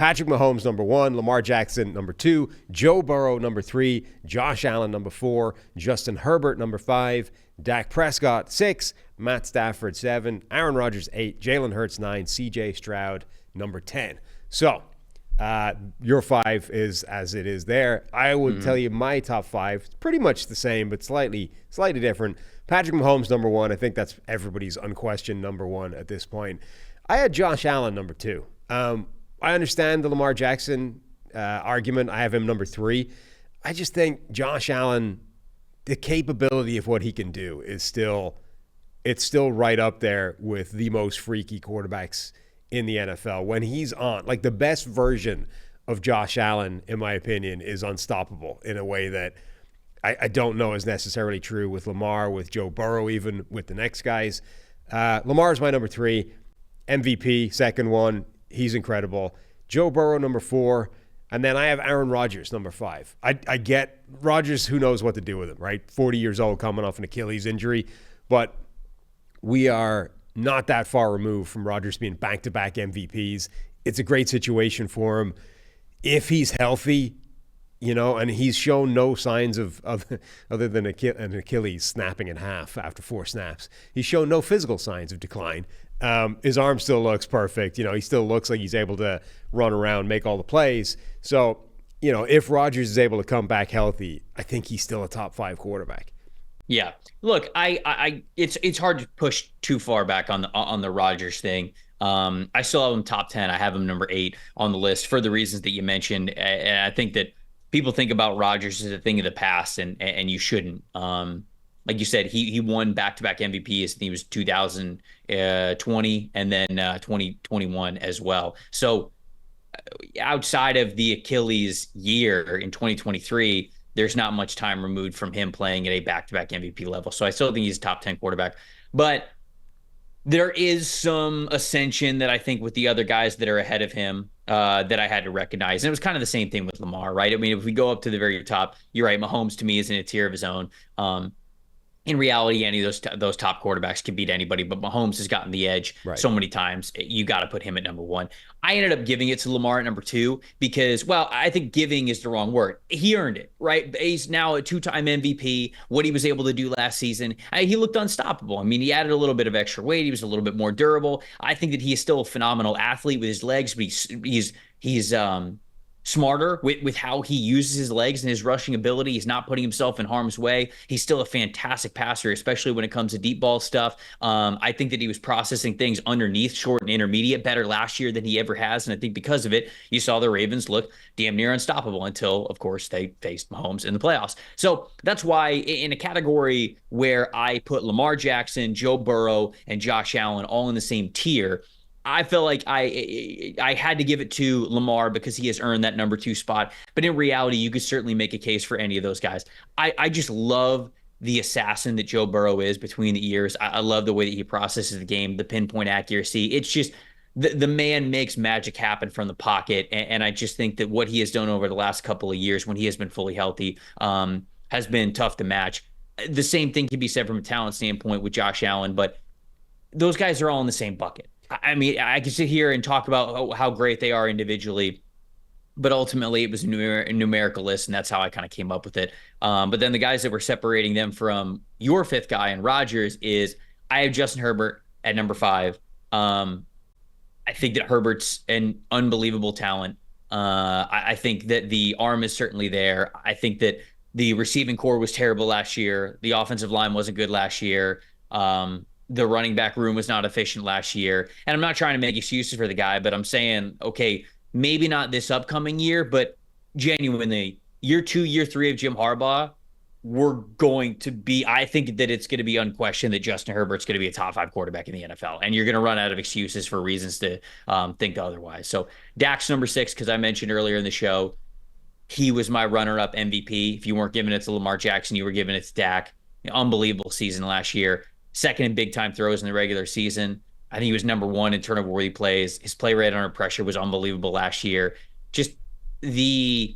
Patrick Mahomes, number 1. Lamar Jackson, number 2. Joe Burrow, number 3. Josh Allen, number 4. Justin Herbert, number 5. Dak Prescott, 6. Matt Stafford, 7. Aaron Rodgers, 8. Jalen Hurts, 9. CJ Stroud, number 10. So, your 5 is as it is there. I would tell you my top 5 is pretty much the same, but slightly different. Patrick Mahomes, number 1. I think that's everybody's unquestioned number 1 at this point. I had Josh Allen, number 2. I understand the Lamar Jackson argument. I have him number 3. I just think Josh Allen, the capability of what he can do is still right up there with the most freaky quarterbacks in the NFL. When he's on, like the best version of Josh Allen, in my opinion, is unstoppable in a way that I don't know is necessarily true with Lamar, with Joe Burrow, even with the next guys. Lamar's my number 3. MVP, second one. He's incredible. Joe Burrow, number 4. And then I have Aaron Rodgers, number 5. I get Rodgers, who knows what to do with him, right? 40 years old, coming off an Achilles injury. But we are not that far removed from Rodgers being back-to-back MVPs. It's a great situation for him. If he's healthy, and he's shown no signs of other than an Achilles snapping in half after 4 snaps. He's shown no physical signs of decline. His arm still looks perfect. He still looks like he's able to run around, make all the plays. So, if Rodgers is able to come back healthy, I think he's still a top 5 quarterback. Yeah. Look, it's hard to push too far back on the Rodgers thing. I still have him top 10. I have him number 8 on the list for the reasons that you mentioned. And I think that people think about Rodgers as a thing of the past, and you shouldn't. Like you said, he won back-to-back MVPs. He was 2020 and then 2021 as well. So outside of the Achilles year in 2023, there's not much time removed from him playing at a back-to-back MVP level. So I still think he's a top 10 quarterback. But there is some ascension that I think with the other guys that are ahead of him that I had to recognize. And it was kind of the same thing with Lamar, right? I mean, if we go up to the very top, you're right, Mahomes to me is in a tier of his own. In reality, any of those top quarterbacks can beat anybody, but Mahomes has gotten the edge so many times. You got to put him at number 1. I ended up giving it to Lamar at number 2 because, well, I think giving is the wrong word. He earned it, right? He's now a 2-time MVP. What he was able to do last season, he looked unstoppable. I mean, he added a little bit of extra weight. He was a little bit more durable. I think that he is still a phenomenal athlete with his legs, but he's smarter with how he uses his legs and his rushing ability. He's not putting himself in harm's way. He's still a fantastic passer, especially when it comes to deep ball stuff. I think that he was processing things underneath, short and intermediate, better last year than he ever has. And I think because of it, you saw the Ravens look damn near unstoppable until, of course, they faced Mahomes in the playoffs. So that's why in a category where I put Lamar Jackson, Joe Burrow, and Josh Allen all in the same tier, I feel like I had to give it to Lamar because he has earned that number 2 spot. But in reality, you could certainly make a case for any of those guys. I just love the assassin that Joe Burrow is between the ears. I love the way that he processes the game, the pinpoint accuracy. It's just the man makes magic happen from the pocket. And I just think that what he has done over the last couple of years when he has been fully healthy has been tough to match. The same thing can be said from a talent standpoint with Josh Allen, but those guys are all in the same bucket. I mean, I can sit here and talk about how great they are individually, but ultimately it was a numerical list, and that's how I kind of came up with it. But then the guys that were separating them from your 5th guy and Rodgers is I have Justin Herbert at number 5. I think that Herbert's an unbelievable talent. I think that the arm is certainly there. I think that the receiving core was terrible last year. The offensive line wasn't good last year. The running back room was not efficient last year. And I'm not trying to make excuses for the guy, but I'm saying, okay, maybe not this upcoming year, but genuinely, year 2, year 3 of Jim Harbaugh, we're going to be, I think that it's going to be unquestioned that Justin Herbert's going to be a top 5 quarterback in the NFL. And you're going to run out of excuses for reasons to think otherwise. So Dak's number 6, because I mentioned earlier in the show, he was my runner-up MVP. If you weren't giving it to Lamar Jackson, you were giving it to Dak. Unbelievable season last year. Second in big-time throws in the regular season. I think he was number 1 in turnover-worthy plays. His play rate under pressure was unbelievable last year. Just the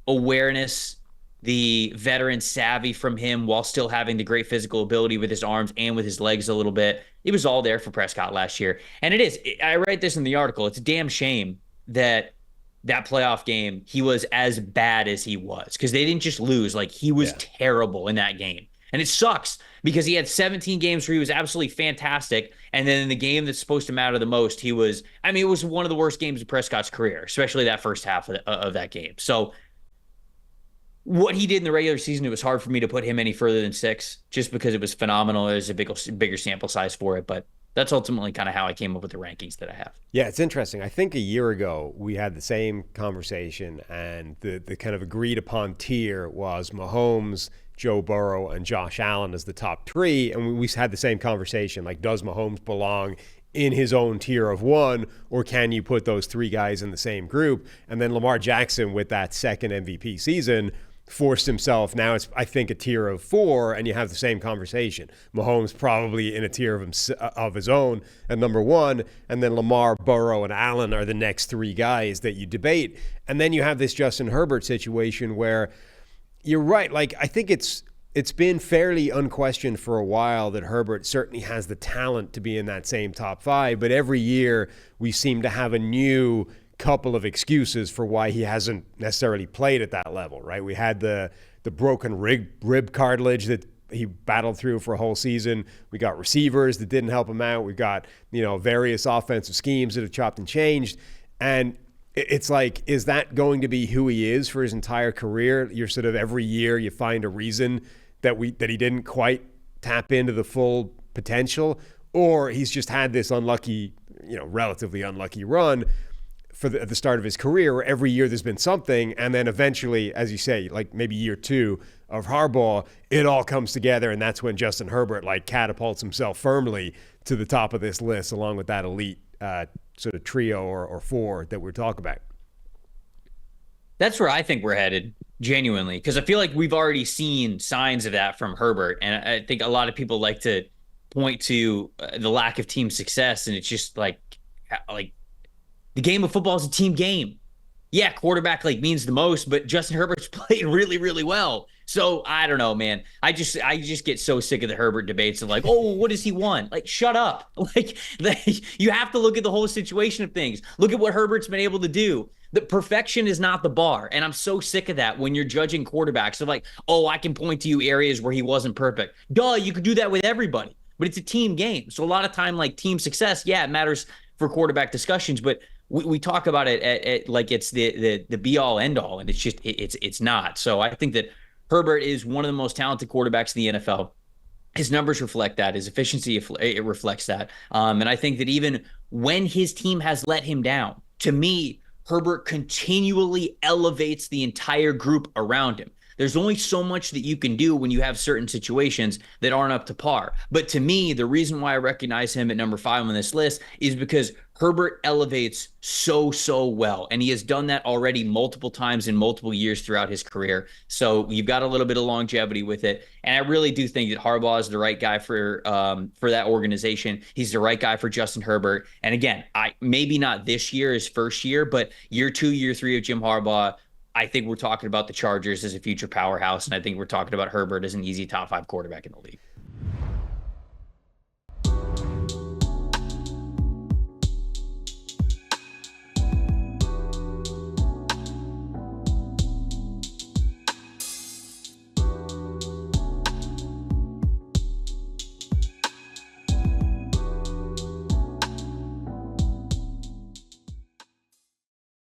awareness, the veteran savvy from him while still having the great physical ability with his arms and with his legs a little bit. It was all there for Prescott last year. And it is. I write this in the article. It's a damn shame that that playoff game, he was as bad as he was because they didn't just lose. Like, he was terrible in that game. And it sucks because he had 17 games where he was absolutely fantastic. And then in the game that's supposed to matter the most, he was, I mean, it was one of the worst games of Prescott's career, especially that first half of that game. So what he did in the regular season, it was hard for me to put him any further than 6 just because it was phenomenal. There's a bigger sample size for it. But that's ultimately kind of how I came up with the rankings that I have. Yeah, it's interesting. I think a year ago we had the same conversation, and the kind of agreed upon tier was Mahomes, Joe Burrow, and Josh Allen as the top 3. And we had the same conversation, like, does Mahomes belong in his own tier of 1, or can you put those 3 guys in the same group? And then Lamar Jackson, with that second MVP season, forced himself. Now it's, I think, a tier of 4, and you have the same conversation. Mahomes probably in a tier of his own at number 1, and then Lamar, Burrow, and Allen are the next 3 guys that you debate. And then you have this Justin Herbert situation where you're right. Like, I think it's been fairly unquestioned for a while that Herbert certainly has the talent to be in that same top 5, but every year we seem to have a new couple of excuses for why he hasn't necessarily played at that level, right? We had the broken rib cartilage that he battled through for a whole season. We got receivers that didn't help him out. We've got, various offensive schemes that have chopped and changed. And it's like, is that going to be who he is for his entire career? You're sort of every year you find a reason that he didn't quite tap into the full potential, or he's just had this unlucky, relatively unlucky run at the start of his career, where every year there's been something, and then eventually, as you say, like maybe year 2 of Harbaugh, it all comes together, and that's when Justin Herbert catapults himself firmly to the top of this list, along with that elite sort of trio or 4 that we're talking about. That's where I think we're headed, genuinely, because I feel like we've already seen signs of that from Herbert, and I think a lot of people like to point to the lack of team success, and it's just like the game of football is a team game. Yeah, quarterback means the most, but Justin Herbert's played really, really well. So I don't know, man. I just get so sick of the Herbert debates of what does he want? Shut up. You have to look at the whole situation of things. Look at what Herbert's been able to do. The perfection is not the bar. And I'm so sick of that when you're judging quarterbacks of I can point to you areas where he wasn't perfect. Duh, you could do that with everybody. But it's a team game. So a lot of time, team success, yeah, it matters for quarterback discussions, but we talk about it at like it's the be all end all, and it's just it's not. So I think that Herbert is one of the most talented quarterbacks in the NFL. His numbers reflect that. His efficiency, it reflects that. And I think that even when his team has let him down, to me, Herbert continually elevates the entire group around him. There's only so much that you can do when you have certain situations that aren't up to par. But to me, the reason why I recognize him at number 5 on this list is because Herbert elevates so well. And he has done that already multiple times in multiple years throughout his career. So you've got a little bit of longevity with it. And I really do think that Harbaugh is the right guy for that organization. He's the right guy for Justin Herbert. And again, maybe not this year, his first year, but year 2, year 3 of Jim Harbaugh, I think we're talking about the Chargers as a future powerhouse, and I think we're talking about Herbert as an easy top 5 quarterback in the league.